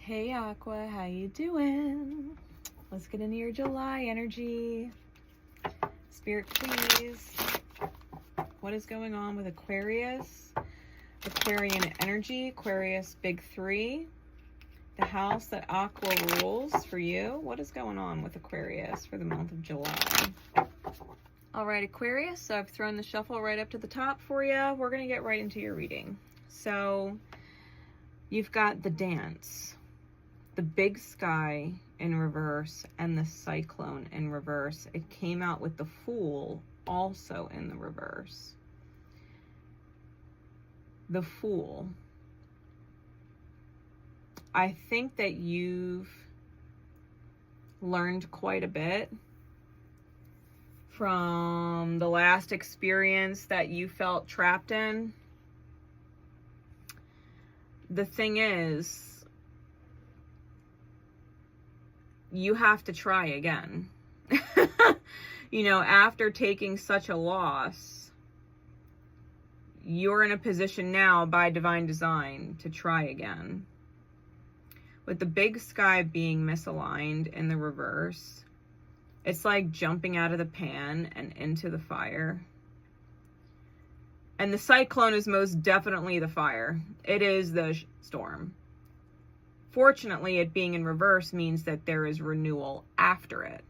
Hey Aqua, how you doing? Let's get into your July energy. Spirit, please. What is going on with Aquarius? Aquarian energy, Aquarius big 3. The house that Aqua rules for you. What is going on with Aquarius for the month of July? All right, Aquarius, so I've thrown the shuffle right up to the top for you. We're going to get right into your reading. So you've got the dance, the big sky in reverse, and the cyclone in reverse. It came out with the Fool also in the reverse. The Fool. I think that you've learned quite a bit from the last experience that you felt trapped in. The thing is, you have to try again. You know, after taking such a loss, you're in a position now by divine design to try again. With the big sky being misaligned in the reverse, it's like jumping out of the pan and into the fire. And the cyclone is most definitely the fire. It is the storm. Fortunately, it being in reverse means that there is renewal after it.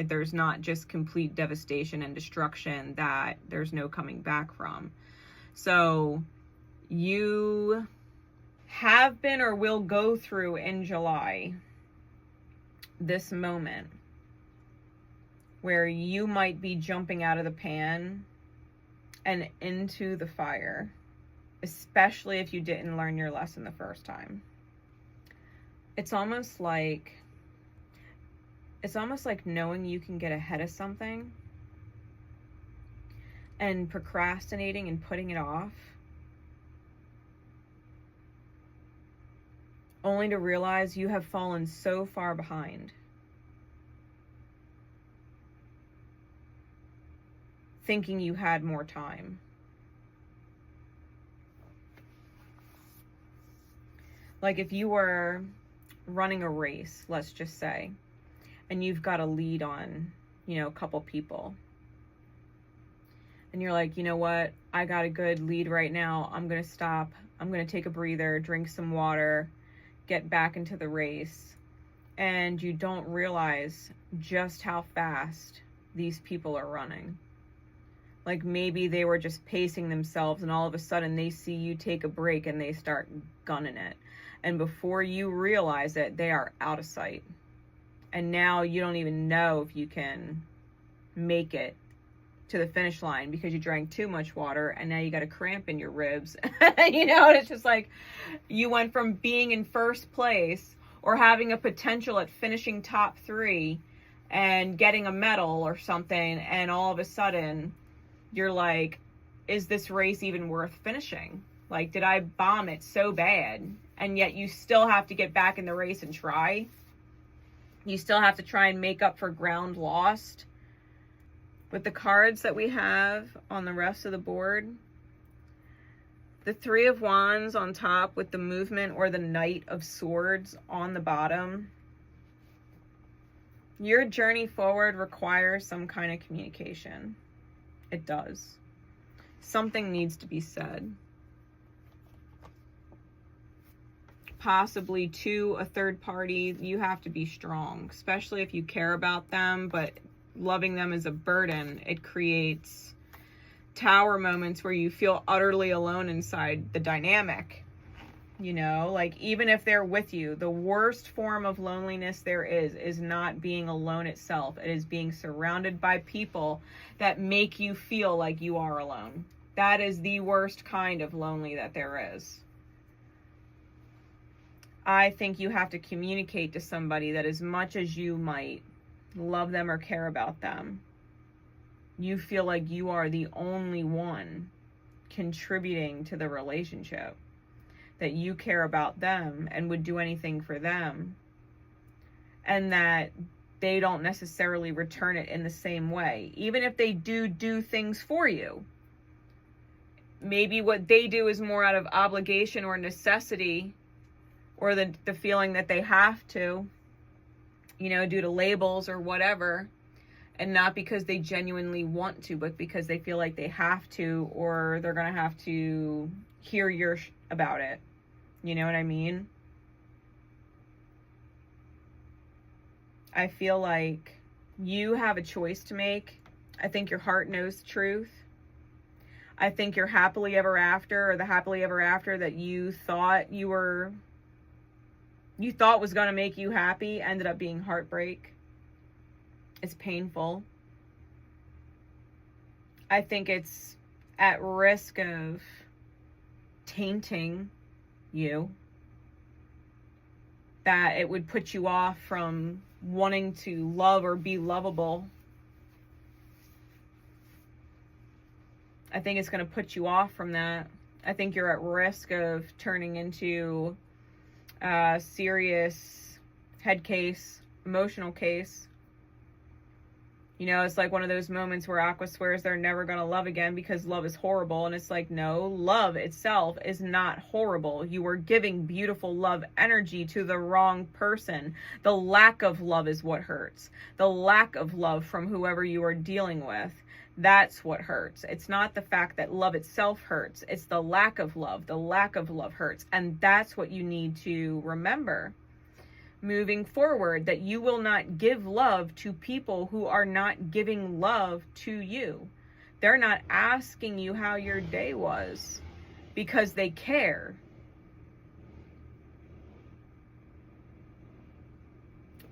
There's not just complete devastation and destruction that there's no coming back from. So you have been or will go through in July this moment where you might be jumping out of the pan and into the fire, especially if you didn't learn your lesson the first time. It's almost like knowing you can get ahead of something and procrastinating and putting it off, only to realize you have fallen so far behind. Thinking you had more time. Like if you were running a race, let's just say, and you've got a lead on, a couple people. And you're like, you know what? I got a good lead right now. I'm going to stop. I'm going to take a breather, drink some water, get back into the race. And you don't realize just how fast these people are running. Like maybe they were just pacing themselves and all of a sudden they see you take a break and they start gunning it. And before you realize it, they are out of sight. And now you don't even know if you can make it to the finish line because you drank too much water and now you got a cramp in your ribs. And it's just like you went from being in first place or having a potential at finishing top 3 and getting a medal or something, and all of a sudden you're like, is this race even worth finishing? Like, did I bomb it so bad? And yet you still have to get back in the race and try. You still have to try and make up for ground lost. With the cards that we have on the rest of the board, the 3 of Wands on top with the movement, or the Knight of Swords on the bottom. Your journey forward requires some kind of communication. It does. Something needs to be said. Possibly to a third party. You have to be strong, especially if you care about them, but loving them is a burden. It creates tower moments where you feel utterly alone inside the dynamic. Like even if they're with you, the worst form of loneliness there is not being alone itself. It is being surrounded by people that make you feel like you are alone. That is the worst kind of lonely that there is. I think you have to communicate to somebody that as much as you might love them or care about them, you feel like you are the only one contributing to the relationship, that you care about them and would do anything for them, and that they don't necessarily return it in the same way. Even if they do things for you, maybe what they do is more out of obligation or necessity or the feeling that they have to, you know, due to labels or whatever, and not because they genuinely want to, but because they feel like they have to, or they're going to have to hear your about it. You know what I mean? I feel like you have a choice to make. I think your heart knows the truth. I think your happily ever after, or the happily ever after that you thought was going to make you happy, ended up being heartbreak. It's painful. I think it's at risk of tainting you, that it would put you off from wanting to love or be lovable. I think it's going to put you off from that. I think you're at risk of turning into a serious head case, emotional case. You know, it's like one of those moments where Aqua swears they're never going to love again because love is horrible. And it's like, no, love itself is not horrible. You are giving beautiful love energy to the wrong person. The lack of love is what hurts. The lack of love from whoever you are dealing with, that's what hurts. It's not the fact that love itself hurts. It's the lack of love. The lack of love hurts. And that's what you need to remember moving forward, that you will not give love to people who are not giving love to you. They're not asking you how your day was because they care.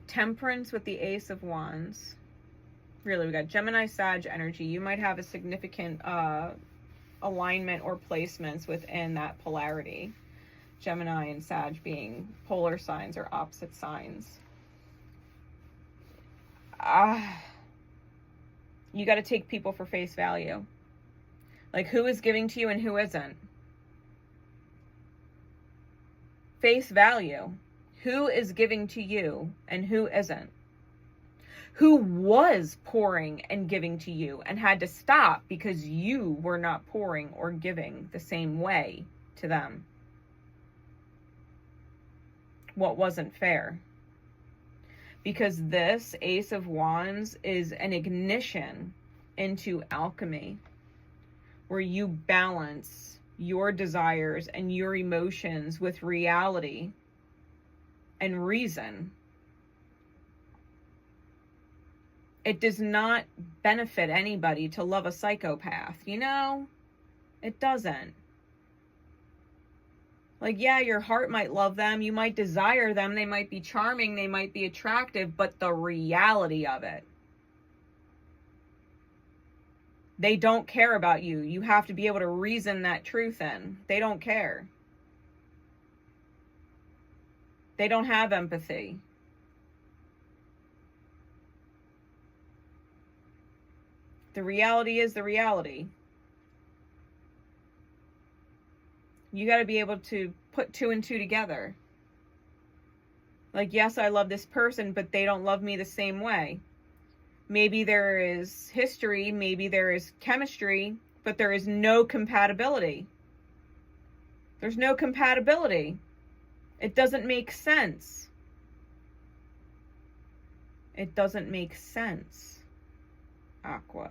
Temperance with the Ace of Wands. Really, we got Gemini, Sag energy. You might have a significant alignment or placements within that polarity. Gemini and Sag being polar signs or opposite signs. You got to take people for face value. Like, who is giving to you and who isn't? Face value. Who is giving to you and who isn't? Who was pouring and giving to you and had to stop because you were not pouring or giving the same way to them? What wasn't fair? Because this Ace of Wands is an ignition into alchemy, where you balance your desires and your emotions with reality and reason. It does not benefit anybody to love a psychopath, you know? It doesn't. Like, yeah, your heart might love them, you might desire them, they might be charming, they might be attractive, but the reality of it, they don't care about you. You have to be able to reason that truth in. They don't care. They don't have empathy. The reality is the reality. You got to be able to put two and two together. Like, yes, I love this person, but they don't love me the same way. Maybe there is history, maybe there is chemistry, but there is no compatibility. There's no compatibility. It doesn't make sense. It doesn't make sense, Aqua.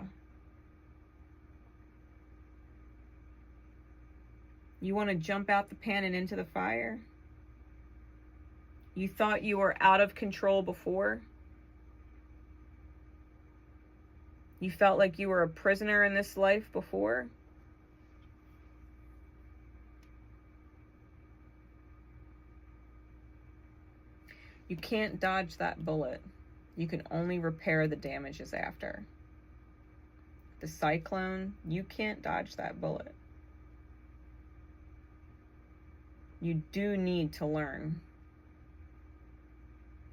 You want to jump out the pan and into the fire? You thought you were out of control before? You felt like you were a prisoner in this life before? You can't dodge that bullet. You can only repair the damages after. The cyclone, you can't dodge that bullet. You do need to learn.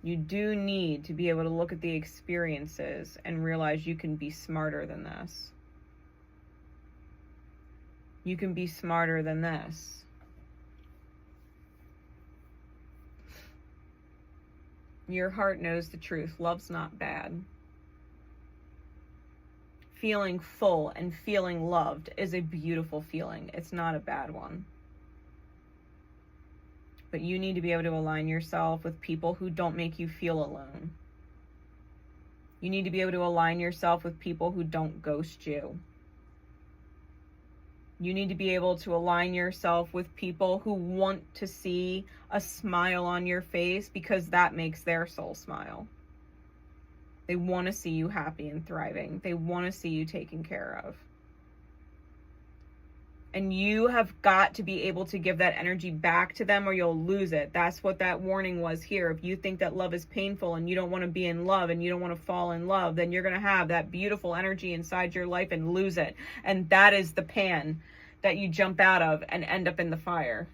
You do need to be able to look at the experiences and realize you can be smarter than this. You can be smarter than this. Your heart knows the truth. Love's not bad. Feeling full and feeling loved is a beautiful feeling. It's not a bad one. But you need to be able to align yourself with people who don't make you feel alone. You need to be able to align yourself with people who don't ghost you. You need to be able to align yourself with people who want to see a smile on your face because that makes their soul smile. They want to see you happy and thriving. They want to see you taken care of. And you have got to be able to give that energy back to them or you'll lose it. That's what that warning was here. If you think that love is painful and you don't want to be in love and you don't want to fall in love, then you're going to have that beautiful energy inside your life and lose it. And that is the pan that you jump out of and end up in the fire.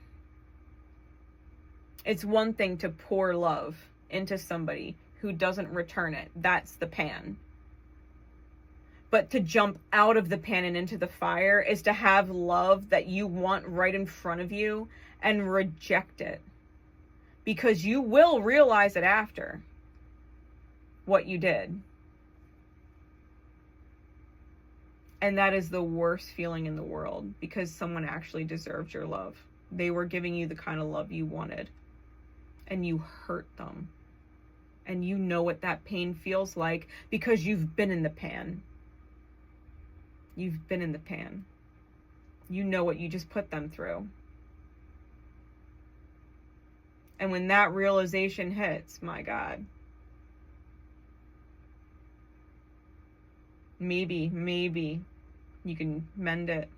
It's one thing to pour love into somebody who doesn't return it. That's the pan. But to jump out of the pan and into the fire is to have love that you want right in front of you and reject it. Because you will realize it after what you did. And that is the worst feeling in the world because someone actually deserved your love. They were giving you the kind of love you wanted. And you hurt them. And you know what that pain feels like because you've been in the pan. You've been in the pan. You know what you just put them through. And when that realization hits, my God, maybe you can mend it.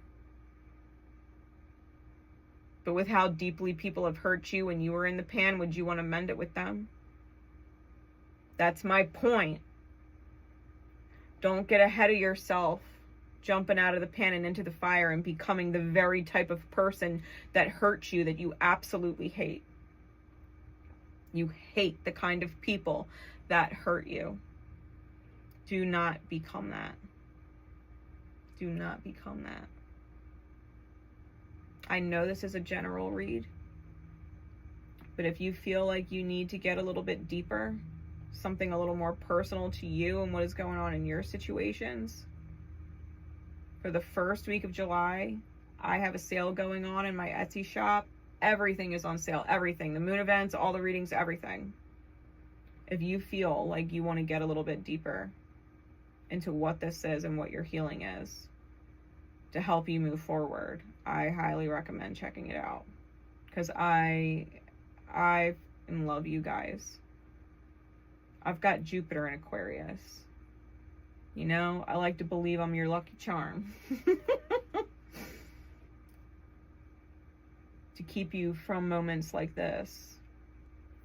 But with how deeply people have hurt you when you were in the pan, would you want to mend it with them? That's my point. Don't get ahead of yourself, jumping out of the pan and into the fire and becoming the very type of person that hurts you that you absolutely hate. You hate the kind of people that hurt you. Do not become that. Do not become that. I know this is a general read, but if you feel like you need to get a little bit deeper, something a little more personal to you and what is going on in your situations, for the first week of July, I have a sale going on in my Etsy shop. Everything is on sale. Everything. The moon events, all the readings, everything. If you feel like you want to get a little bit deeper into what this is and what your healing is to help you move forward, I highly recommend checking it out. Because I love you guys. I've got Jupiter in Aquarius. You know, I like to believe I'm your lucky charm. To keep you from moments like this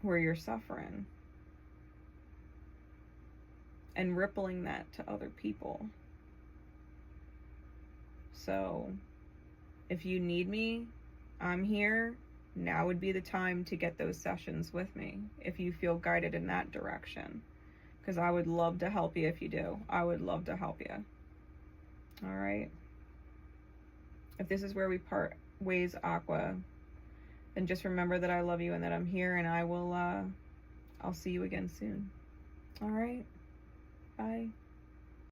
where you're suffering. And rippling that to other people. So, if you need me, I'm here. Now would be the time to get those sessions with me if you feel guided in that direction. Because I would love to help you if you do. I would love to help you. All right. If this is where we part ways, Aqua, then just remember that I love you and that I'm here, and I'll see you again soon. All right. Bye.